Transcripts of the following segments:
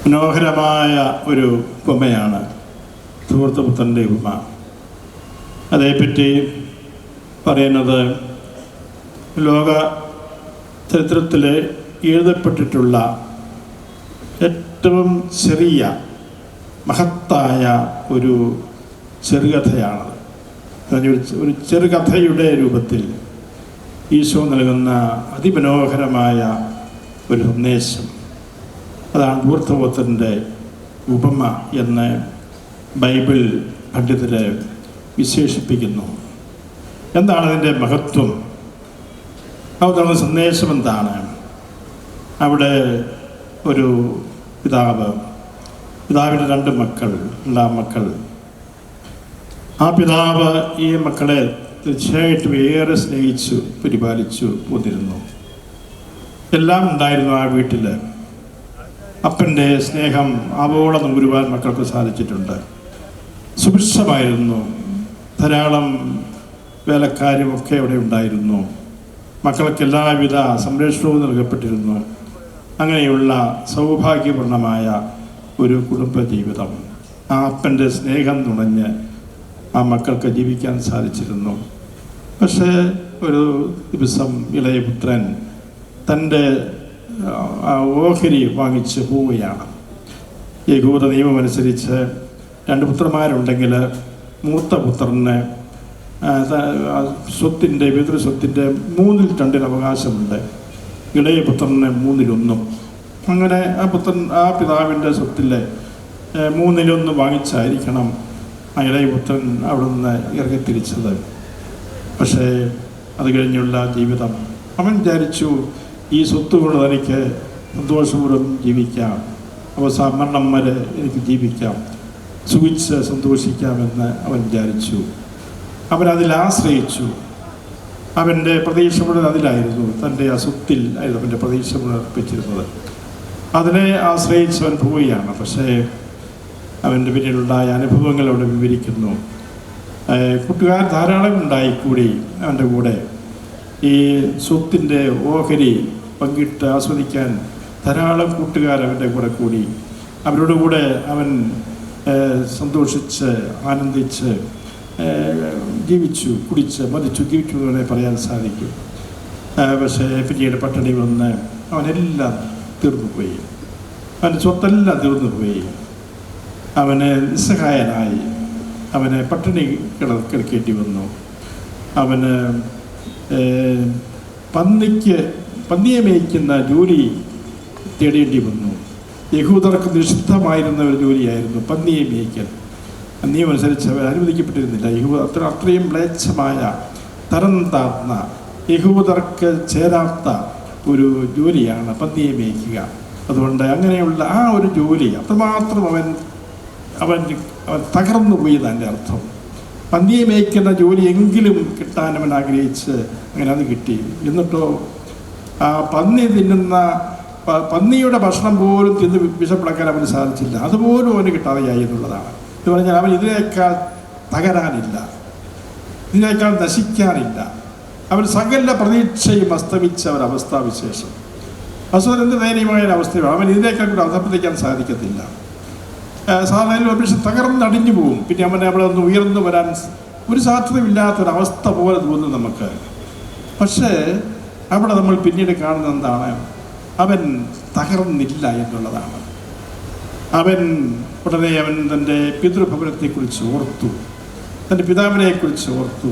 മനോഹരമായ ഒരു ഉപമയാണ് ധൂർത്തപുത്രൻ്റെ ഉപമ. അതേപ്പറ്റി പറയുന്നത് ലോക ചരിത്രത്തിൽ എഴുതപ്പെട്ടിട്ടുള്ള ഏറ്റവും ചെറിയ മഹത്തായ ഒരു ചെറുകഥയാണ്. ഒരു ചെറുകഥയുടെ രൂപത്തിൽ ഈശോ നൽകുന്ന അതിമനോഹരമായ ഒരു സന്ദേശം. അതാണ് ധൂർത്തപുത്രൻ്റെ ഉപമ എന്ന് ബൈബിൾ പണ്ഡിതർ വിശേഷിപ്പിക്കുന്നു. എന്താണ് അതിൻ്റെ മഹത്വം? അവിടെ സന്ദേശം എന്താണ്? അവിടെ ഒരു പിതാവിൻ്റെ 2 മക്കൾ. ആ പിതാവ് ഈ മക്കളെ തീർച്ചയായിട്ടും ഏറെ സ്നേഹിച്ചു പരിപാലിച്ചു പോന്നിരുന്നു. എല്ലാം ഉണ്ടായിരുന്നു ആ വീട്ടിൽ. അപ്പൻ്റെ സ്നേഹം ആവോളം നൂരുവാൻ മക്കൾക്ക് സാധിച്ചിട്ടുണ്ട്. സുഭിക്ഷമായിരുന്നു. ധാരാളം വേലക്കാരുമൊക്കെ അവിടെ ഉണ്ടായിരുന്നു. മക്കൾക്ക് എല്ലാവിധ സംരക്ഷണവും നൽകപ്പെട്ടിരുന്നു. അങ്ങനെയുള്ള സൗഭാഗ്യപൂർണമായ ഒരു കുടുംബ ജീവിതം, ആ അപ്പൻ്റെ സ്നേഹം നുണഞ്ഞ് ആ മക്കൾക്ക് ജീവിക്കാൻ സാധിച്ചിരുന്നു. പക്ഷേ ഒരു ദിവസം ഇളയ പുത്രൻ തൻ്റെ ഓഹരി വാങ്ങിച്ച് പോവുകയാണ്. യഹൂദ നിയമമനുസരിച്ച് 2 പുത്രന്മാരുണ്ടെങ്കിൽ മൂത്ത പുത്രന് പിതൃസ്വത്തിൻ്റെ 3/2 അവകാശമുണ്ട്. ഇളയ പുത്രന് 3/1. അങ്ങനെ ആ പിതാവിൻ്റെ സ്വത്തിലെ 3/1 വാങ്ങിച്ചായിരിക്കണം ആ ഇളയ പുത്രൻ അവിടെ നിന്ന് ഇറങ്ങിത്തിരിച്ചത്. പക്ഷേ അത് കഴിഞ്ഞുള്ള ജീവിതം അവൻ വിചാരിച്ചു, ഈ സ്വത്ത് കൊണ്ട് തനിക്ക് സന്തോഷപൂർവ്വം ജീവിക്കാം, മരണം വരെ എനിക്ക് ജീവിക്കാം, സുഖിച്ച് സന്തോഷിക്കാമെന്ന് അവൻ വിചാരിച്ചു. അവനതിൽ ആശ്രയിച്ചു. അവൻ്റെ പ്രതീക്ഷ മുഴുവൻ അതിലായിരുന്നു. തൻ്റെ ആ സ്വത്തിൽ ആയിരുന്നു അവൻ്റെ പ്രതീക്ഷ മുഴുവൻ അർപ്പിച്ചിരുന്നത്. അതിനെ ആശ്രയിച്ച് അവൻ പോവുകയാണ്. പക്ഷേ അവൻ്റെ പിന്നിലുണ്ടായ അനുഭവങ്ങൾ അവിടെ വിവരിക്കുന്നു. കൂട്ടുകാർ ധാരാളം ഉണ്ടായിക്കൂടി അവൻ്റെ കൂടെ. ഈ സ്വത്തിൻ്റെ ഓഹരി പങ്കിട്ട് ആസ്വദിക്കാൻ ധാരാളം കൂട്ടുകാർ അവൻ്റെ കൂടെ കൂടി. അവരോടുകൂടെ അവൻ സന്തോഷിച്ച് ആനന്ദിച്ച് ജീവിച്ചു, കുടിച്ച് മതിച്ചു ജീവിച്ചു എന്ന് പറയാൻ സാധിക്കും. പക്ഷേ പിന്നീട് പട്ടിണി വന്ന് അവനെല്ലാം തീർന്നുപോയി. അവൻ്റെ സ്വത്തെല്ലാം തീർന്നുപോയി. അവന് നിസ്സഹായനായി. അവനെ പട്ടിണി കിടക്കേണ്ടി വന്നു. അവന് പന്നിയെ മേയ്ക്കുന്ന ജോലി തേടേണ്ടി വന്നു. യഹൂദർക്ക് നിഷിദ്ധമായിരുന്ന ഒരു ജോലിയായിരുന്നു പന്നിയെ മേയ്ക്കൽ. നിയമമനുസരിച്ച് അവർ അനുവദിക്കപ്പെട്ടിരുന്നില്ല. അത്രയും മ്ലേച്ഛമായ തരം താഴ്ന്ന യഹൂദർക്ക് ചേരാത്ത ഒരു ജോലിയാണ് പന്നിയെ മേയ്ക്കുക. അതുകൊണ്ട് അങ്ങനെയുള്ള ആ ഒരു ജോലി അത്രമാത്രം അവൻ തകർന്നു പോയി എന്നതിൻ്റെ അർത്ഥം. പന്നിയെ മേയ്ക്കുന്ന ജോലി എങ്കിലും കിട്ടാൻ അവൻ ആഗ്രഹിച്ച് അങ്ങനെ അത് കിട്ടി. എന്നിട്ടോ ആ പന്നിയുടെ ഭക്ഷണം പോലും തിന്ന് വിഷപ്പിളക്കാൻ അവന് സാധിച്ചില്ല. അതുപോലും അവന് കിട്ടാതെയായി എന്നുള്ളതാണ്. എന്ന് പറഞ്ഞാൽ അവൻ ഇതിനേക്കാൾ തകരാനില്ല, ഇതിനേക്കാൾ നശിക്കാനില്ല. അവൻ സകല പ്രതീക്ഷയും അസ്തമിച്ച ഒരവസ്ഥാവിശേഷം. എന്ത് ദയനീയമായ ഒരവസ്ഥയാണ്. അവൻ ഇതിനേക്കാൾ കൂടെ അധപ്പതിക്കാൻ സാധിക്കത്തില്ല. സാധാരണ മനുഷ്യൻ തകർന്നടിഞ്ഞു പോകും. പിന്നെ അവനെ അവിടെ ഒന്ന് ഉയർന്നു വരാൻ ഒരു സാധ്യതയില്ലാത്തൊരവസ്ഥ പോലെ തോന്നും നമുക്ക്. പക്ഷേ അവിടെ നമ്മൾ പിന്നീട് കാണുന്നത് എന്താണ്? അവൻ തകർന്നില്ല എന്നുള്ളതാണ്. ഉടനെ അവൻ തൻ്റെ പിതൃഭവനത്തെക്കുറിച്ച് ഓർത്തു, തൻ്റെ പിതാവിനെക്കുറിച്ച് ഓർത്തു,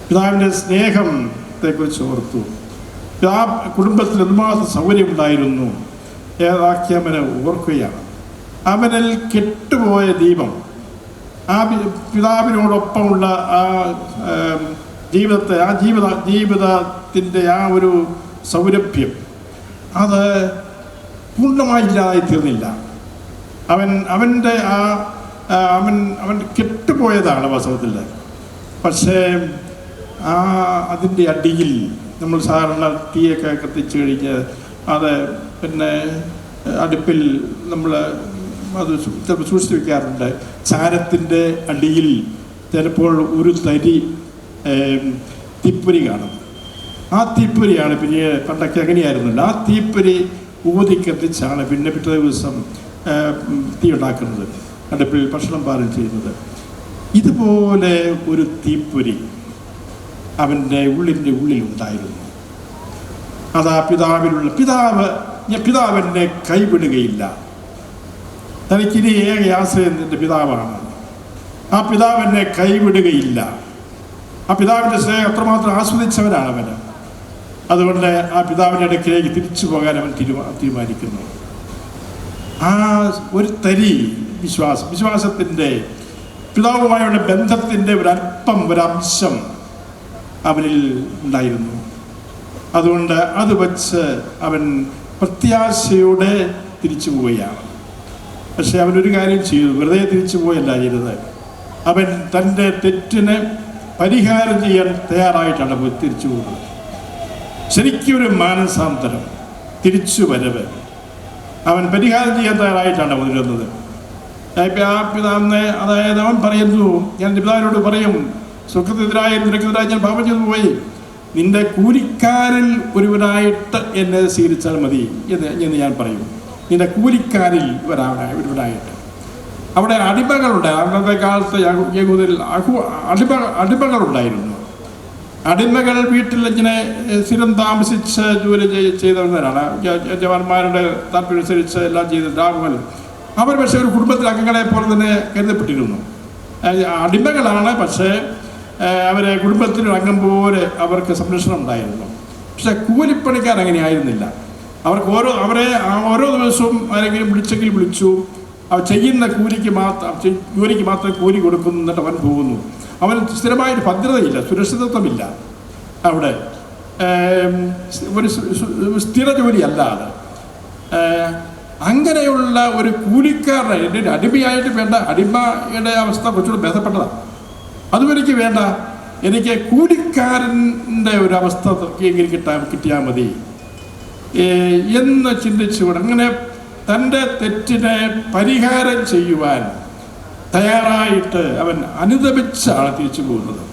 പിതാവിൻ്റെ സ്നേഹത്തെക്കുറിച്ച് ഓർത്തു. കുടുംബത്തിൽ എന്തുമാത്രം സൗകര്യമുണ്ടായിരുന്നു ഏതാക്കി അവനെ ഓർക്കുകയാണ്. അവനിൽ കെട്ടുപോയ ദീപം, ആ പിതാവിനോടൊപ്പമുള്ള ആ ജീവിതത്തിൻ്റെ ആ ഒരു സൗരഭ്യം അത് പൂർണ്ണമായില്ലാതായി തീർന്നില്ല. അവൻ കെട്ടുപോയതാണ് വാസ്തവത്തിൽ. പക്ഷേ അതിൻ്റെ അടിയിൽ നമ്മൾ സാധാരണ തീയൊക്കെ കത്തിച്ച് കഴിഞ്ഞ് അത് പിന്നെ അടുപ്പിൽ നമ്മൾ അത് സൂക്ഷിച്ച് വയ്ക്കാറുണ്ട്. ചാരത്തിൻ്റെ അടിയിൽ ചിലപ്പോൾ ഒരു തരി തീപ്പൊരി കാണും. ആ തീപ്പൊരിയാണ് പിന്നെ പണ്ടൊക്കെ അങ്ങനെയായിരുന്നില്ല. ആ തീപ്പൊരി ഊതി കത്തിച്ചാണ് പിന്നെ പിറ്റേ ദിവസം തീ ഉണ്ടാക്കുന്നത്, അടുപ്പിൽ ഭക്ഷണം പാകം ചെയ്യുന്നത്. ഇതുപോലെ ഒരു തീപ്പൊരി അവൻ്റെ ഉള്ളിലുണ്ടായിരുന്നു. അതാ പിതാവ് എന്നെ കൈവിടുകയില്ല. തനിക്കിനി ഏക ആശ്രയം എൻ്റെ പിതാവാണ്. ആ പിതാവ് എന്നെ കൈവിടുകയില്ല. ആ പിതാവിൻ്റെ സ്നേഹം അത്രമാത്രം ആസ്വദിച്ചവനാണ് അവന്. അതുകൊണ്ട് ആ പിതാവിൻ്റെ അടുക്കിലേക്ക് തിരിച്ചു പോകാൻ അവൻ തീരുമാനിക്കുന്നു. ആ ഒരു തരി വിശ്വാസത്തിൻ്റെ പിതാവുമായുള്ള ബന്ധത്തിൻ്റെ ഒരംശം അവനിൽ ഉണ്ടായിരുന്നു. അതുകൊണ്ട് അത് വച്ച് അവൻ പ്രത്യാശയോടെ തിരിച്ചു പോവുകയാണ്. പക്ഷെ അവനൊരു കാര്യം ചെയ്തു, വെറുതെ തിരിച്ചു പോയല്ല ചെയ്തത്. അവൻ തൻ്റെ തെറ്റിന് പരിഹാരം ചെയ്യാൻ തയ്യാറായിട്ടാണ് തിരിച്ചു പോകുന്നത്. ശരിക്കും ഒരു മാനസാന്തരം, തിരിച്ചു വരവ്. അവൻ പരിഹാരം ചെയ്യാൻ തയ്യാറായിട്ടാണ് മുതിരുന്നത്. ആ പിതാവിനെ, അതായത് അവൻ പറയുന്നു, ഞാൻ പിതാവിനോട് പറയും, സുഖത്തിനെതിരായി നിനക്കെതിരായി ഞാൻ പാപം ചെയ്തു പോയി, നിന്റെ കൂലിക്കാരിൽ ഒരുവനായിട്ട് എന്നെ സ്വീകരിച്ചാൽ മതി എന്ന് ഞാൻ പറയും. നിന്റെ കൂലിക്കാരിൽ ഒരുവനായിട്ട്. അവിടെ അടിമകളുണ്ടായി. അന്നത്തെ കാലത്ത് യഹൂദയിൽ അടിമകളുണ്ടായിരുന്നു. അടിമകൾ വീട്ടിൽ ഇങ്ങനെ സ്ഥിരം താമസിച്ച് ജോലി ചെയ്തവരാണ്. ജവാന്മാരുടെ താല്പര്യമനുസരിച്ച് എല്ലാം ചെയ്ത രാവുകൾ. അവർ പക്ഷേ ഒരു കുടുംബത്തിലെ അംഗങ്ങളെ പോലെ തന്നെ കരുതപ്പെട്ടിരുന്നു. അടിമകളാണ്, പക്ഷേ അവരെ കുടുംബത്തിലൊരു അംഗം പോലെ അവർക്ക് സംരക്ഷണം ഉണ്ടായിരുന്നു. പക്ഷെ കൂലിപ്പണിക്കാർ അങ്ങനെ ആയിരുന്നില്ല. അവർക്ക് ഓരോ ദിവസവും ആരെങ്കിലും വിളിച്ചു അവർ ചെയ്യുന്ന ജോലിക്ക് മാത്രം കൂലി കൊടുക്കുന്നിട്ട് അവൻ പോകുന്നു. അവൻ സ്ഥിരമായൊരു ഭദ്രതയില്ല, സുരക്ഷിതത്വമില്ല. അവിടെ ഒരു സ്ഥിര ജോലിയല്ല അത്. അങ്ങനെയുള്ള ഒരു കൂലിക്കാരനെ എൻ്റെ അടിമയായിട്ട് വേണ്ട. അടിമയുടെ അവസ്ഥ കുറച്ചുകൂടെ ഭേദപ്പെട്ടതാണ്. അതും എനിക്ക് വേണ്ട. എനിക്ക് കൂലിക്കാരൻ്റെ ഒരവസ്ഥ കിട്ടിയാൽ മതി എന്ന് ചിന്തിച്ചുകൊണ്ട് അങ്ങനെ തൻ്റെ തെറ്റിനെ പരിഹാരം ചെയ്യുവാൻ തയ്യാറായിട്ട് അവൻ അനുതപിച്ചാണ് തിരിച്ചു പോകുന്നത്.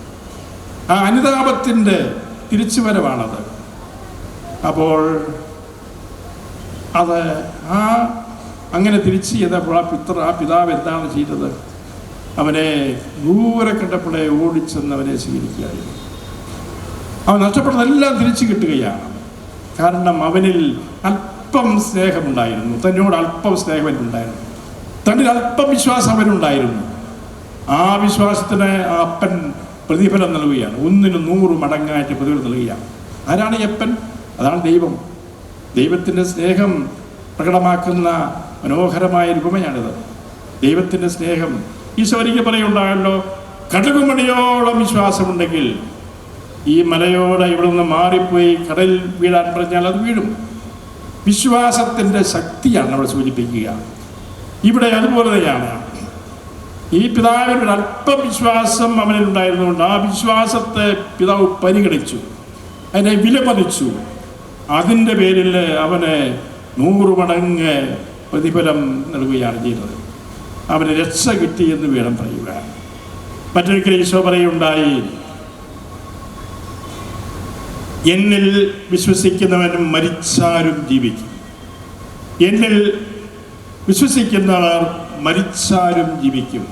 ആ അനുതാപത്തിൻ്റെ തിരിച്ചുവരവാണത്. അപ്പോൾ അത് അങ്ങനെ തിരിച്ച് ചെയ്തപ്പോൾ ആ പിതാവ് എന്താണ് ചെയ്തത്? അവനെ ദൂരെ കണ്ടപ്പോഴേ ഓടിച്ചെന്നവനെ സ്വീകരിക്കുകയായിരുന്നു. അവൻ നഷ്ടപ്പെട്ടതെല്ലാം തിരിച്ചു കിട്ടുകയാണ്. കാരണം അവനിൽ അല്പം സ്നേഹമുണ്ടായിരുന്നു. തന്നോട് അല്പം സ്നേഹം അവനുണ്ടായിരുന്നു. തന്നിൽ അല്പം വിശ്വാസം അവനുണ്ടായിരുന്നു. ആ വിശ്വാസത്തിന് ആ അപ്പൻ പ്രതിഫലം നൽകുകയാണ്. 100 മടങ്ങായിട്ട് പ്രതിഫലം നൽകുകയാണ്. ആരാണ് ഈ അപ്പൻ? അതാണ് ദൈവം. ദൈവത്തിൻ്റെ സ്നേഹം പ്രകടമാക്കുന്ന മനോഹരമായ രൂപമയാണിത്. ദൈവത്തിൻ്റെ സ്നേഹം. ഈശോ ഒരിക്കൽ പറയുണ്ടായല്ലോ, കടുകുമണിയോളം വിശ്വാസമുണ്ടെങ്കിൽ ഈ മലയോട് ഇവിടെ നിന്ന് മാറിപ്പോയി കടലിൽ വീഴാൻ പറഞ്ഞാൽ അത് വീഴും. വിശ്വാസത്തിൻ്റെ ശക്തിയാണ് അവിടെ സൂചിപ്പിക്കുക. ഇവിടെ അതുപോലെ തന്നെയാണ്. ഈ പിതാവിനൊരു അല്പം വിശ്വാസം അവനിൽ ഉണ്ടായിരുന്നുകൊണ്ട് ആ വിശ്വാസത്തെ പിതാവ് പരിഗണിച്ചു, അതിനെ വിലമതിച്ചു. അതിൻ്റെ പേരിൽ അവന് 100 മടങ്ങ് പ്രതിഫലം നൽകുകയാണ് ചെയ്തത്. അവന് രക്ഷ കിട്ടി എന്ന് വേണം പറയുക. മറ്റൊരിക്കൽ ഈശോ പറയുണ്ടായി, എന്നിൽ വിശ്വസിക്കുന്നവനും മരിച്ചാലും ജീവിക്കും. എന്നിൽ വിശ്വസിക്കുന്നവർ മരിച്ചാലും ജീവിക്കും.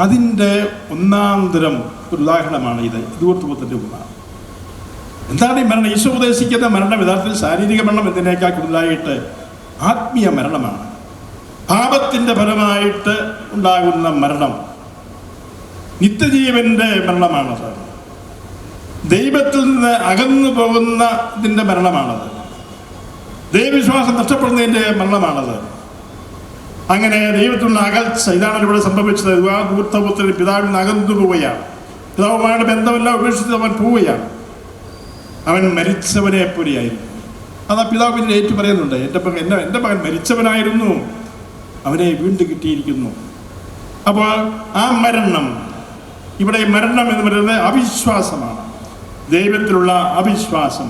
അതിൻ്റെ ഒന്നാന്തരം ഒരു ഉദാഹരണമാണ് ഇത്. ധൂർത്തപത്തിൻ്റെ ഉദാഹരണം. എന്താണ് ഈ മരണം? ഈശോ ഉപദേശിക്കുന്ന മരണം യഥാർത്ഥത്തിൽ ശാരീരിക മരണം എന്നതിനേക്കാൾ കൂടുതലായിട്ട് ആത്മീയ മരണമാണ്. പാപത്തിൻ്റെ ഫലമായിട്ട് ഉണ്ടാകുന്ന മരണം നിത്യജീവൻ്റെ മരണമാണത്. ദൈവത്തിൽ നിന്ന് അകന്നു പോകുന്ന ഇതിൻ്റെ മരണമാണത്. ദൈവവിശ്വാസം നഷ്ടപ്പെടുന്നതിൻ്റെ മരണമാണത്. അങ്ങനെ ദൈവത്തിലുള്ള അകൽച്ച, ഇതാണ് ഇവിടെ സംഭവിച്ചത്. ധൂർത്തപുത്രൻ പിതാവിൽ നിന്ന് അകന്നു പോവുകയാണ്. പിതാവുമായിട്ട് ബന്ധമെല്ലാം ഉപേക്ഷിച്ച് അവൻ പോവുകയാണ്. അവൻ മരിച്ചവനെ പോലെയായിരുന്നു. അത് ആ പിതാവ് പിന്നീട് ഏറ്റു പറയുന്നുണ്ട്, എൻ്റെ മകൻ മരിച്ചവനായിരുന്നു, അവനെ വീണ്ടും കിട്ടിയിരിക്കുന്നു. അപ്പോൾ ആ മരണം, ഇവിടെ മരണം എന്ന് പറയുന്നത് അവിശ്വാസമാണ്. ദൈവത്തിലുള്ള അവിശ്വാസം.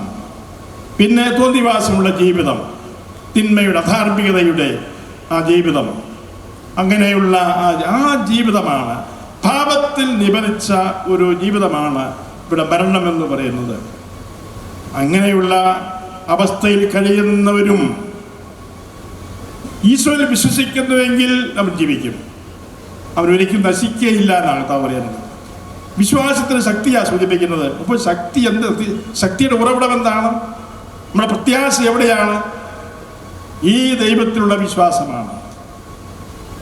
പിന്നെ തോന്നിവാസമുള്ള ജീവിതം, തിന്മയുടെ അധാർമികതയുടെ ആ ജീവിതം, അങ്ങനെയുള്ള ആ ജീവിതമാണ്, പാപത്തിൽ നിബന്ധിച്ച ഒരു ജീവിതമാണ് ഇവിടെ മരണം എന്ന് പറയുന്നത്. അങ്ങനെയുള്ള അവസ്ഥയിൽ കഴിയുന്നവരും ഈശോയിൽ വിശ്വസിക്കുന്നുവെങ്കിൽ അവൻ ജീവിക്കും, അവൻ ഒരിക്കലും നശിക്കുകയില്ല എന്നാണ് കർത്താവ് പറയുന്നത്. വിശ്വാസത്തിന് ശക്തിയാണ് സൂചിപ്പിക്കുന്നത്. അപ്പോൾ ശക്തി എന്ത്? ശക്തിയുടെ ഉറവിടം എന്താണ്? നമ്മുടെ പ്രത്യാശ എവിടെയാണ്? ഈ ദൈവത്തിലുള്ള വിശ്വാസമാണ്.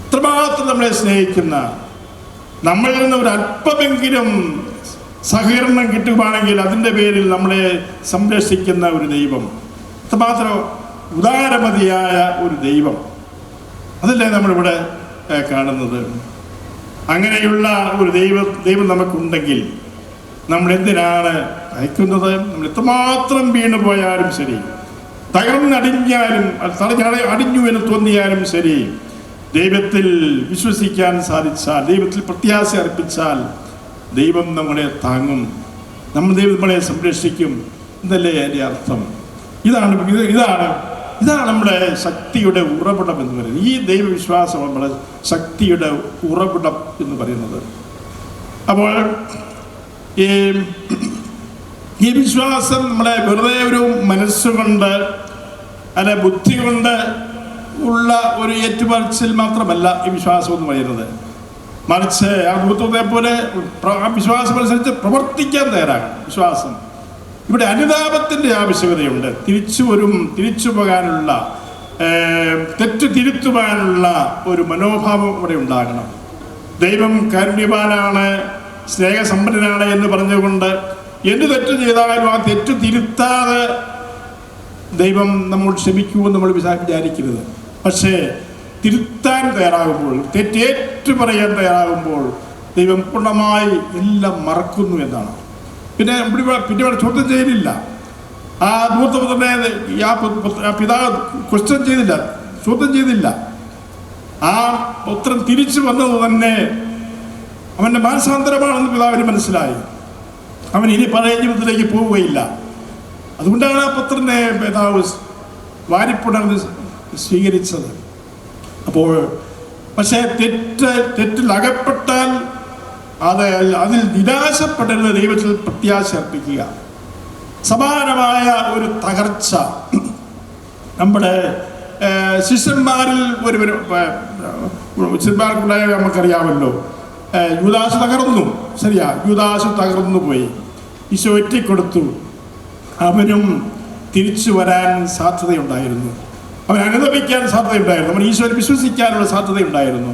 ഇത്രമാത്രം നമ്മളെ സ്നേഹിക്കുന്ന, നമ്മളിൽ നിന്ന് ഒരു അല്പമെങ്കിലും സഹകരണം കിട്ടുകയാണെങ്കിൽ അതിൻ്റെ പേരിൽ നമ്മളെ സംരക്ഷിക്കുന്ന ഒരു ദൈവം, ഇത്രമാത്രം ഉദാരമതിയായ ഒരു ദൈവം, അതല്ലേ നമ്മളിവിടെ കാണുന്നത്. അങ്ങനെയുള്ള ഒരു ദൈവം നമുക്കുണ്ടെങ്കിൽ നമ്മൾ എന്തിനാണ് അയക്കുന്നത്? നമ്മൾ എത്രമാത്രം വീണുപോയാലും ശരി, തകർന്നടിഞ്ഞാലും അടിഞ്ഞു എന്ന് തോന്നിയാലും ശരി, ദൈവത്തിൽ വിശ്വസിക്കാൻ സാധിച്ചാൽ, ദൈവത്തിൽ പ്രത്യാശ അർപ്പിച്ചാൽ ദൈവം നമ്മളെ താങ്ങും, ദൈവം നമ്മളെ സംരക്ഷിക്കും എന്നല്ലേ അതിൻ്റെ അർത്ഥം. ഇതാണ് നമ്മുടെ ശക്തിയുടെ ഉറവിടം എന്ന് പറയുന്നത്. ഈ ദൈവവിശ്വാസം നമ്മുടെ ശക്തിയുടെ ഉറവിടം എന്ന് പറയുന്നത്. അപ്പോൾ ഈ വിശ്വാസം നമ്മുടെ വെറുതെ ഒരു മനസ്സുകൊണ്ട് അല്ലെ ബുദ്ധി കൊണ്ട് ഉള്ള ഒരു ഏറ്റുപറച്ചിൽ മാത്രമല്ല ഈ വിശ്വാസം എന്ന് പറയുന്നത്. മറിച്ച് ആ ബുദ്ധത്തെ പോലെ വിശ്വാസം അനുസരിച്ച് പ്രവർത്തിക്കാൻ തയ്യാറാണ് വിശ്വാസം. ഇവിടെ അനുതാപത്തിൻ്റെ ആവശ്യകതയുണ്ട്. തിരിച്ചു പോകാനുള്ള, തെറ്റ് തിരുത്തുവാനുള്ള ഒരു മനോഭാവം ഇവിടെ ഉണ്ടാകണം. ദൈവം കാരുണ്യവാനാണ്, സ്നേഹസമ്പന്നനാണ് എന്ന് പറഞ്ഞുകൊണ്ട് എന്ത് തെറ്റ് ചെയ്താലും ആ തെറ്റ് തിരുത്താതെ ദൈവം നമ്മൾ ക്ഷമിക്കുമെന്ന് നമ്മൾ വിചാരിക്കരുത്. പക്ഷേ തിരുത്താൻ തയ്യാറാകുമ്പോൾ, തെറ്റേറ്റു പറയാൻ തയ്യാറാകുമ്പോൾ ദൈവം പൂർണ്ണമായി എല്ലാം മറക്കുന്നു എന്നാണ്. പിന്നെ ഇവിടെ ചോദ്യം ചെയ്തില്ല. ആ ധൂർത്തപുത്രനെ പിതാവ് ക്വസ്റ്റ്യൻ ചെയ്തില്ല, ചോദ്യം ചെയ്തില്ല. ആ പുത്രൻ തിരിച്ചു വന്നത് തന്നെ അവൻ്റെ മാനസാന്തരമാണെന്ന് പിതാവിന് മനസ്സിലായി. അവൻ ഇനി പഴയ ജീവിതത്തിലേക്ക് പോവുകയില്ല. അതുകൊണ്ടാണ് ആ പുത്രനെ പിതാവ് വാരിപ്പുണർന്ന് സ്വീകരിച്ചത്. അപ്പോൾ പക്ഷേ തെറ്റിൽ അകപ്പെട്ടാൽ അതിൽ നിരാശപ്പെടരുത്, ദൈവത്തിൽ പ്രത്യാശ അർപ്പിക്കുക. സമാനമായ ഒരു തകർച്ച നമ്മുടെ ശിഷ്യന്മാരിൽ ശിഷ്യന്മാർക്കുണ്ടായ നമുക്കറിയാമല്ലോ. യൂദാസ് തകർന്നു, ശരിയാ, യൂദാസ് തകർന്നു പോയി. ഈശോ ഒറ്റിക്കൊടുത്തു. അവനും തിരിച്ചു വരാൻ സാധ്യതയുണ്ടായിരുന്നു, അവൻ അനുദപിക്കാൻ സാധ്യതയുണ്ടായിരുന്നു, അവൻ ഈശോയിൽ വിശ്വസിക്കാനുള്ള സാധ്യതയുണ്ടായിരുന്നു.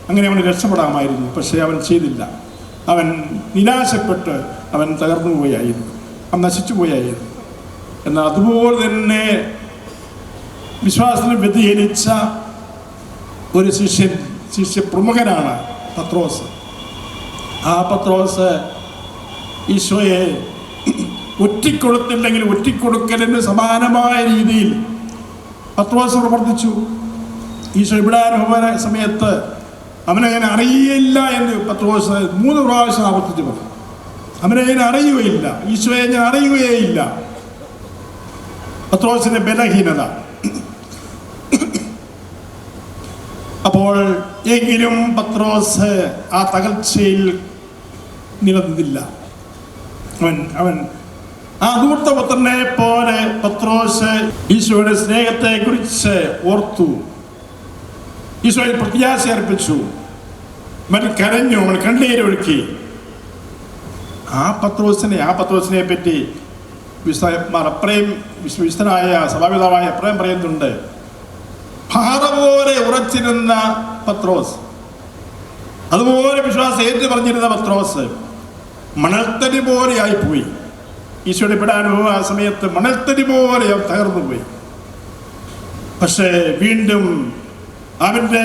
അങ്ങനെ അവന് രക്ഷപ്പെടാമായിരുന്നു. പക്ഷേ അവൻ ചെയ്തില്ല. അവൻ നിരാശപ്പെട്ട് അവൻ തകർന്നു പോയായിരുന്നു, അവൻ നശിച്ചു പോയായിരുന്നു. എന്നാൽ അതുപോലെ തന്നെ വിശ്വാസത്തിന് വ്യതിചലിച്ച ഒരു ശിഷ്യ പ്രമുഖനാണ് പത്രോസ്. ആ പത്രോസ് ഈശോയെ ഒറ്റിക്കൊടുത്തില്ലെങ്കിൽ ഒറ്റിക്കൊടുക്കലിന് സമാനമായ രീതിയിൽ പത്രോസ് പ്രവർത്തിച്ചു. ഈശോ ഇവിടെ സമയത്ത് അവനെ ഞാൻ അറിയില്ല എന്ന് പത്രോസ് 3 പ്രാവശ്യം ആവർത്തിച്ച് പറഞ്ഞു. അവനെ ഞാൻ അറിയുകയില്ല, ഈശോയെ ഞാൻ അറിയുകയില്ല. പത്രോസിന്റെ ബലഹീനത. അപ്പോൾ എങ്കിലും പത്രോസ് ആ തകർച്ചയിൽ നിലനിന്നില്ല. അവൻ ആ ധൂർത്തപുത്രനെ പോലെ പത്രോസ് ഈശോയുടെ സ്നേഹത്തെ കുറിച്ച് ഓർത്തു, ഈശോയിൽ പ്രത്യാശ അർപ്പിച്ചു, അവൻ കരഞ്ഞു, അവൻ കണ്ണീരൊഴുക്കി. ആ പത്രോസിനെ പറ്റി വിശുദ്ധനായ സഭാപിതാവായ എഫ്രേം പറയുന്നുണ്ട്, പാറ പോലെ ഉറച്ചിരുന്ന പത്രോസ്, അതുപോലെ വിശ്വാസം ഏറ്റു പറഞ്ഞിരുന്ന പത്രോസ് മണൽത്തടി പോലെ ആയിപ്പോയി. ഈശോയുടെ പിടാനുഭവ ആ സമയത്ത് മണൽത്തടി പോലെ തകർന്നു പോയി. പക്ഷേ വീണ്ടും അവൻ്റെ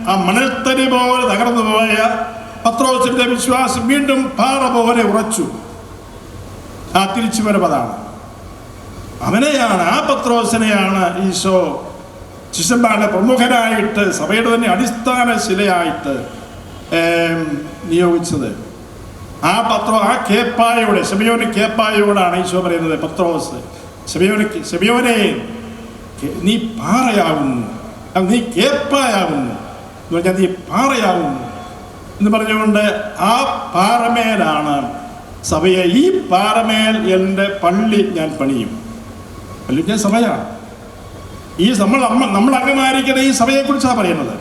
ആ മണൽത്തടി പോലെ തകർന്നു പോയ പത്രോസിന്റെ വിശ്വാസം വീണ്ടും പാറ പോലെ ഉറച്ചു. ആ തിരിച്ചു വരവതാണ്. അവനെയാണ്, ആ പത്രോസിനെയാണ് ഈശോ ശിഷ്യന്മാരുടെ പ്രമുഖനായിട്ട്, സഭയുടെ തന്നെ അടിസ്ഥാന ശിലയായിട്ട് നിയോഗിച്ചത്. ആ കേപ്പായോടെ, ശിമയോന് കേപ്പായോടാണ് ഈശോ പറയുന്നത്, പത്രോസ് ശിമയോനെ നീ പാറയാകുന്നു, നീ കേപ്പായാകുന്നു എന്ന് പറഞ്ഞാൽ നീ പാറയാകുന്നു എന്ന് പറഞ്ഞുകൊണ്ട് ആ പാറമേലാണ് സഭയെ, ഈ പാറമേൽ എൻ്റെ പള്ളി ഞാൻ പണിയും. പള്ളി ഞാൻ സഭയാണ്. നമ്മൾ അംഗമായിരിക്കുന്ന ഈ സഭയെക്കുറിച്ചാണ് പറയുന്നത്.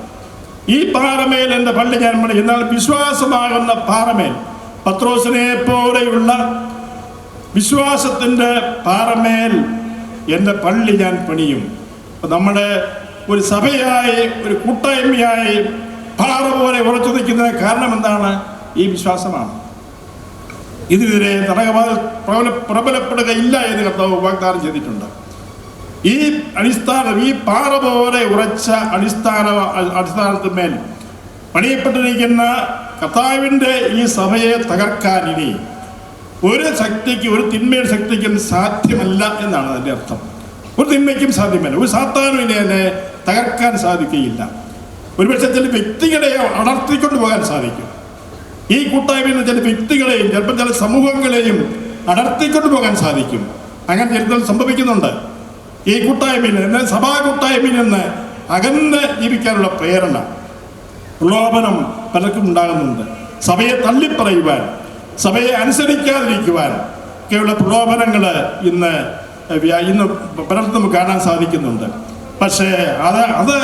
ഈ പാറമേൽ എൻ്റെ പള്ളി ഞാൻ പണിയും. എന്നാൽ വിശ്വാസമാകുന്ന പാറമേൽ, പത്രോസിനെ പോലെയുള്ള വിശ്വാസത്തിൻ്റെ പാറമേൽ എൻ്റെ പള്ളി ഞാൻ പണിയും. അപ്പം നമ്മുടെ ഒരു സഭയായി, ഒരു കൂട്ടായ്മയായി പാറ പോലെ ഉറച്ചു നിൽക്കുന്നതിന് കാരണം എന്താണ്? ഈ വിശ്വാസമാണ്. ഇതിനെതിരെ പ്രബലപ്പെടുകയില്ല എന്ന് കർത്താവ് വാഗ്ദാനം ചെയ്തിട്ടുണ്ട്. ഈ അടിസ്ഥാനം, ഈ പാറ പോലെ ഉറച്ച അടിസ്ഥാനത്തിന്മേൽ പണിയപ്പെട്ടിരിക്കുന്ന കർത്താവിൻ്റെ ഈ സഭയെ തകർക്കാൻ ഇനി ഒരു ശക്തിക്ക്, ഒരു തിന്മയുടെ ശക്തിക്കും സാധ്യമല്ല എന്നാണ് അതിൻ്റെ അർത്ഥം. ഒരു തിന്മയ്ക്കും സാധ്യമല്ല. ഒരു സാത്താനും ഇനി അതിനെ തകർക്കാൻ സാധിക്കുകയില്ല. ഒരുപക്ഷെ ചില വ്യക്തികളെ അടർത്തിക്കൊണ്ട് പോകാൻ സാധിക്കും. ഈ കൂട്ടായ്മയിൽ ചില വ്യക്തികളെയും ചിലപ്പോൾ ചില സമൂഹങ്ങളെയും അടർത്തിക്കൊണ്ട് പോകാൻ സാധിക്കും. അങ്ങനെ ചരിത്രത്തിൽ സംഭവിക്കുന്നുണ്ട്. ഈ കൂട്ടായ്മയിൽ നിന്ന്, സഭാ കൂട്ടായ്മയിൽ നിന്ന് അകന്ന് ജീവിക്കാനുള്ള പ്രേരണ, പ്രലോഭനം പലർക്കും ഉണ്ടാകുന്നുണ്ട്. സഭയെ തള്ളിപ്പറയുവാൻ, സഭയെ അനുസരിക്കാതിരിക്കുവാൻ ഒക്കെയുള്ള പ്രലോഭനങ്ങൾ ഇന്ന് പലർക്കും നമുക്ക് കാണാൻ സാധിക്കുന്നുണ്ട്. പക്ഷേ അത്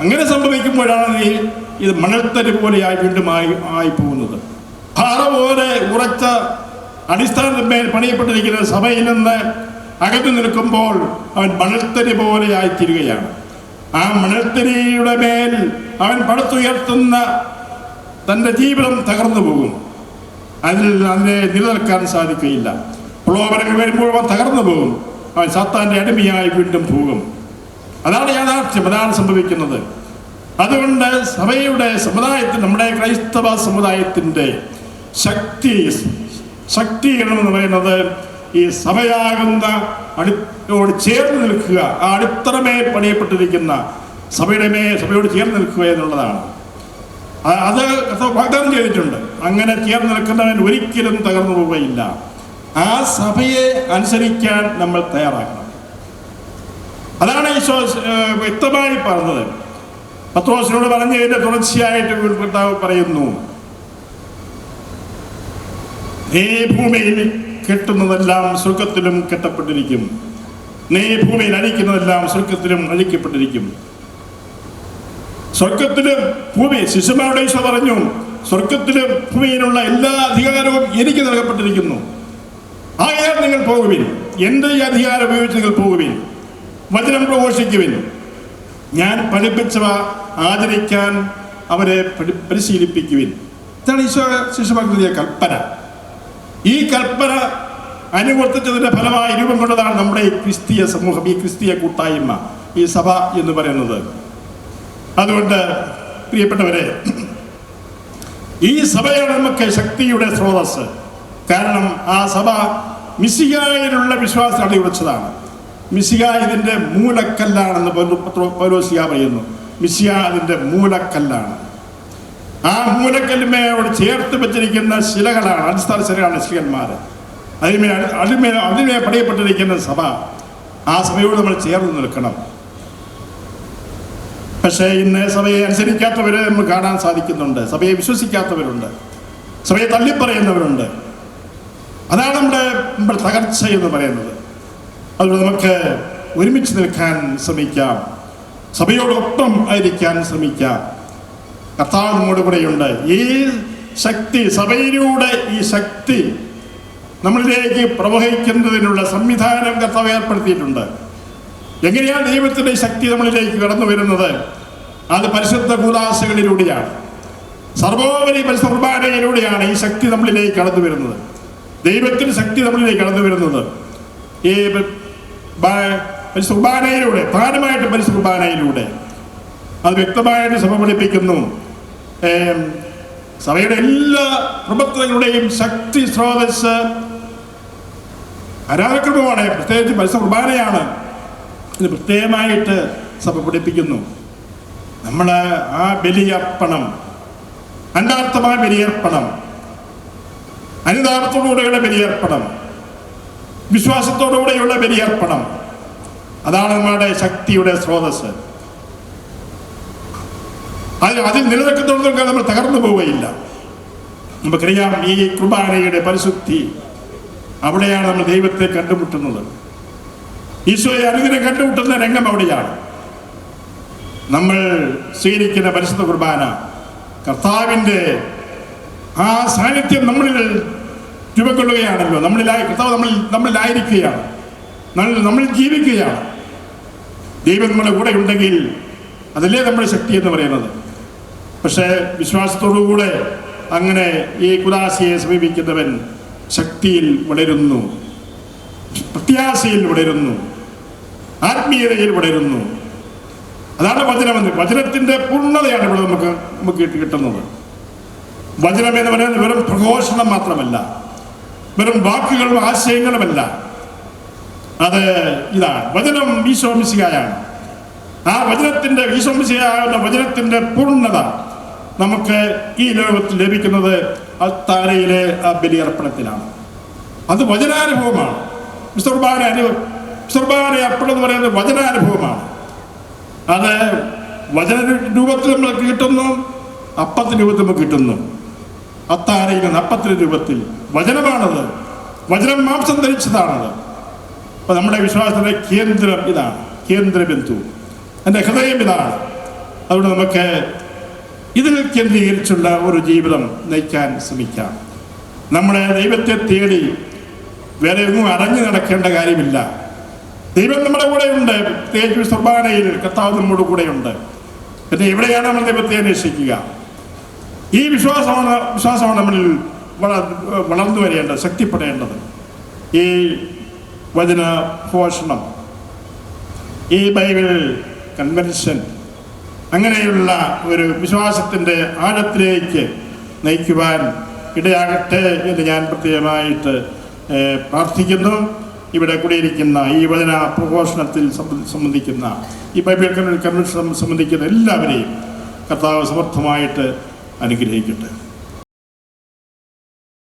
അങ്ങനെ സംഭവിക്കുമ്പോഴാണ് ഇത് മണൽത്തരി പോലെയായി വീണ്ടും ആയി പോകുന്നത്. പാറ പോലെ ഉറച്ച അടിസ്ഥാനത്തിന്മേൽ പണിയപ്പെട്ടിരിക്കുന്ന സഭയിൽ നിന്ന് അകന്നു നിൽക്കുമ്പോൾ അവൻ മണൽത്തരി പോലെയായി തീരുകയാണ്. ആ മണൽത്തരിയുടെ മേൽ അവൻ പടുത്തുയർത്തുന്ന തൻ്റെ ജീവിതം തകർന്നു പോകും. അതിനെ നിലനിൽക്കാൻ സാധിക്കുകയില്ല. പ്രലോഭനങ്ങൾ വരുമ്പോൾ അവൻ തകർന്നു പോകും. അവൻ സാത്താൻ്റെ അടിമയായി വീണ്ടും പോകും. അതാണ് യാഥാർത്ഥ്യം. അതാണ് സംഭവിക്കുന്നത്. അതുകൊണ്ട് സഭയുടെ സമുദായത്തിൽ, നമ്മുടെ ക്രൈസ്തവ സമുദായത്തിൻ്റെ ശക്തി എന്ന് പറയുന്നത് ഈ സഭയാകുന്ന അടിയോട് ചേർന്ന് നിൽക്കുക, ആ അടിത്തറമേ പണിയപ്പെട്ടിരിക്കുന്ന സഭയോട് ചേർന്ന് നിൽക്കുക എന്നുള്ളതാണ്. അത് വാഗ്ദാനം ചെയ്തിട്ടുണ്ട്. അങ്ങനെ ചേർന്ന് നിൽക്കുന്നവൻ ഒരിക്കലും തകർന്നു പോവുകയില്ല. ആ സഭയെ അനുസരിക്കാൻ നമ്മൾ തയ്യാറാക്കണം. അതാണ് ഈശോ വ്യക്തമായി പറഞ്ഞത്. പത്രോസിനോട് പറഞ്ഞതിന്റെ തുടർച്ചയായിട്ട് കർത്താവ് പറയുന്നു, നീ ഭൂമിയിൽ കെട്ടുന്നതെല്ലാം സ്വർഗത്തിലും കെട്ടപ്പെട്ടിരിക്കും, നീ ഭൂമിയിൽ അഴിക്കുന്നതെല്ലാം സ്വർഗത്തിലും അഴിക്കപ്പെട്ടിരിക്കും. സ്വർഗത്തിലും ഭൂമി, ശിശുമാരുടെ ഈശോ പറഞ്ഞു, സ്വർഗത്തിലും ഭൂമിയിലുള്ള എല്ലാ അധികാരവും എനിക്ക് നൽകപ്പെട്ടിരിക്കുന്നു. ആയാൽ നിങ്ങൾ പോകുവിൻ, എൻ്റെ ഈ അധികാരം ഉപയോഗിച്ച് നിങ്ങൾ പോകുവിൻ, വചനം പ്രഘോഷിക്കുവിൻ, ഞാൻ പഠിപ്പിച്ചവ ആചരിക്കാൻ അവരെ പരിശീലിപ്പിക്കുവിൻ. ഇതാണ് ഈശോ ശിശുമാർക്ക് നൽകിയ കൽപ്പന. ഈ കൽപ്പന അനുവർത്തിച്ചതിൻ്റെ ഫലമായി രൂപം കൊണ്ടതാണ് നമ്മുടെ ഈ ക്രിസ്തീയ സമൂഹം, ഈ ക്രിസ്തീയ കൂട്ടായ്മ, ഈ സഭ എന്ന് പറയുന്നത്. അതുകൊണ്ട് പ്രിയപ്പെട്ടവരെ, ഈ സഭയാണ് നമുക്ക് ശക്തിയുടെ സ്രോതസ്. കാരണം ആ സഭ മിശിഹായിലുള്ള വിശ്വാസം അടിയുറച്ചതാണ്. മിശിഹ ഇതിൻ്റെ മൂലക്കല്ലാണെന്ന് പൗലോസ് പറയുന്നു. മിശിഹ അതിൻ്റെ മൂലക്കല്ലാണ്. ആ മൂലക്കല്ലുമേയോട് ചേർത്ത് വെച്ചിരിക്കുന്ന ശിലകളാണ്, അടിസ്ഥാന ശിലകളാണ് ശിഷ്യന്മാർ. അതിന്മേൽ പണിയപ്പെട്ടിരിക്കുന്ന സഭ. ആ സഭയോട് നമ്മൾ ചേർന്ന് നിൽക്കണം. പക്ഷേ ഇന്ന് സഭയെ അനുസരിക്കാത്തവരെ നമുക്ക് കാണാൻ സാധിക്കുന്നുണ്ട്. സഭയെ വിശ്വസിക്കാത്തവരുണ്ട്, സഭയെ തള്ളിപ്പറയുന്നവരുണ്ട്. അതാണ് നമ്മുടെ തകർച്ച എന്ന് പറയുന്നത്. അതുകൊണ്ട് നമുക്ക് ഒരുമിച്ച് നിൽക്കാൻ ശ്രമിക്കാം, സഭയോടൊപ്പം ആയിരിക്കാൻ ശ്രമിക്കാം. കർത്താവ് നമ്മോട് കൂടെയുണ്ട്. ഈ ശക്തി, സഭയിലൂടെ ഈ ശക്തി നമ്മളിലേക്ക് പ്രവഹിക്കുന്നതിനുള്ള സംവിധാനം കർത്താവ് ഏർപ്പെടുത്തിയിട്ടുണ്ട്. എങ്ങനെയാണ് ദൈവത്തിൻ്റെ ശക്തി നമ്മളിലേക്ക് കടന്നു വരുന്നത്? അത് പരിശുദ്ധ കൂദാശകളിലൂടെയാണ്, സർവോപരി പരിശുദ്ധ കുർബാനയിലൂടെയാണ് ഈ ശക്തി നമ്മളിലേക്ക് കടന്നു വരുന്നത്. ദൈവത്തിൻ്റെ ശക്തി നമ്മളിലേക്ക് കടന്നു വരുന്നത് ഈ പരിശുദ്ധ കുർബാനയിലൂടെ, പ്രധാനമായിട്ടും പരിശുദ്ധ കുർബാനയിലൂടെ. അത് വ്യക്തമായിട്ട് സഭ പഠിപ്പിക്കുന്നു. സഭയുടെ എല്ലാ പ്രവർത്തനങ്ങളുടെയും ശക്തി സ്രോതസ് ആരാധനക്രമമാണ്, പ്രത്യേകിച്ച് പരിശുദ്ധ കുർബാനയാണ്. ഇത് പ്രത്യേകമായിട്ട് സഭ പഠിപ്പിക്കുന്നു. നമ്മൾ ആ ബലിയർപ്പണം, അന്താർത്ഥമായ ബലിയർപ്പണം, അനുതാപത്തോടുകൂടെയുള്ള ബലിയർപ്പണം, വിശ്വാസത്തോടുകൂടെയുള്ള ബലിയർപ്പണം, അതാണ് നമ്മുടെ ശക്തിയുടെ സ്രോതസ്. അതിൽ നിലനിൽക്കുന്നിടത്തോളം നമ്മൾ തകർന്നു പോവുകയില്ല. നമുക്കറിയാം, ഈ കുർബാനയുടെ പരിശുദ്ധി, അവിടെയാണ് നമ്മൾ ദൈവത്തെ കണ്ടുമുട്ടുന്നത്. ഈശോയെ അനുദിനം കണ്ടുമുട്ടുന്ന രംഗം അവിടെയാണ്. നമ്മൾ സ്വീകരിക്കുന്ന പരിശുദ്ധ കുർബാന കർത്താവിൻ്റെ ആ സാന്നിധ്യം നമ്മളിൽ രൂപം കൊള്ളുകയാണല്ലോ. കർത്താവ് നമ്മളിലായിരിക്കുകയാണ്, നമ്മൾ ജീവിക്കുകയാണ്. ദൈവം നമ്മുടെ കൂടെ ഉണ്ടെങ്കിൽ അതല്ലേ നമ്മുടെ ശക്തി എന്ന് പറയുന്നത്. പക്ഷേ വിശ്വാസത്തോടുകൂടെ അങ്ങനെ ഈ കുദാശയെ സമീപിക്കുന്നവൻ ശക്തിയിൽ വളരുന്നു, പ്രത്യാശയിൽ വളരുന്നു, ആത്മീയതയിൽ വളരുന്നു. അതാണ് വചനമെന്ന്. വചനത്തിൻ്റെ പൂർണ്ണതയാണ് ഇവിടെ നമുക്ക് കിട്ടുന്നത്. വചനം എന്ന് പറയുന്നത് വെറും പ്രഘോഷണം മാത്രമല്ല, വെറും വാക്കുകളും ആശയങ്ങളുമല്ല. അത് ഇതാണ് വചനം. ഈശോ മിശിഹായാണ്. ആ വചനത്തിൻ്റെ ഈശോ മിശിഹായുള്ള വചനത്തിൻ്റെ പൂർണ്ണത നമുക്ക് ഈ ലോകത്തിൽ ലഭിക്കുന്നത് അൽത്താരയിലെ ആ ബലിയർപ്പണത്തിലാണ്. അത് വചനാനുഭവമാണ്. വിസ്തുർബാന അർപ്പണം എന്ന് പറയുന്നത് വചനാനുഭവമാണ്. അത് വചന രൂപത്തിൽ നമ്മൾക്ക് കിട്ടുന്നു, അപ്പത്തിൻ്റെ രൂപത്തിൽ നമുക്ക് കിട്ടുന്നു. അത്താരയിൽ നിന്ന് അപ്പത്തിൻ്റെ രൂപത്തിൽ വചനമാണത്. വചനം മാംസം ധരിച്ചതാണത്. അപ്പം നമ്മുടെ വിശ്വാസത്തിൻ്റെ കേന്ദ്രം ഇതാണ്, കേന്ദ്രബിന്ദു, എൻ്റെ ഹൃദയം ഇതാണ്. അതുകൊണ്ട് നമുക്ക് ഇതിൽ കേന്ദ്രീകരിച്ചുള്ള ഒരു ജീവിതം നയിക്കാൻ ശ്രമിക്കാം. നമ്മുടെ ദൈവത്തെ തേടി വേറെ ഒന്നും അടഞ്ഞു നടക്കേണ്ട കാര്യമില്ല. ദൈവം നമ്മുടെ കൂടെയുണ്ട്. പ്രത്യേകിച്ച് കുർബാനയിൽ കർത്താവ് നമ്മുടെ കൂടെയുണ്ട്. പിന്നെ എവിടെയാണ് നമ്മൾ ദൈവത്തെ അന്വേഷിക്കുക? ഈ വിശ്വാസമാണ് നമ്മളിൽ വളർന്നു വരേണ്ടത്, ശക്തിപ്പെടേണ്ടത്. ഈ വചന പോഷണം, ഈ ബൈബിൾ കൺവെൻഷൻ, അങ്ങനെയുള്ള ഒരു വിശ്വാസത്തിൻ്റെ ആഴത്തിലേക്ക് നയിക്കുവാൻ ഇടയാകട്ടെ എന്ന് ഞാൻ പ്രത്യേകമായിട്ട് പ്രാർത്ഥിക്കുന്നു. ഇവിടെ കൂടിയിരിക്കുന്ന ഈ വചന പ്രഘോഷണത്തിൽ സംബന്ധിക്കുന്ന ഈ ബൈബിൾ കൺവെൻഷൻ സംബന്ധിക്കുന്ന എല്ലാവരെയും കർത്താവ് സമർത്ഥമായിട്ട് അനുഗ്രഹിക്കട്ടെ.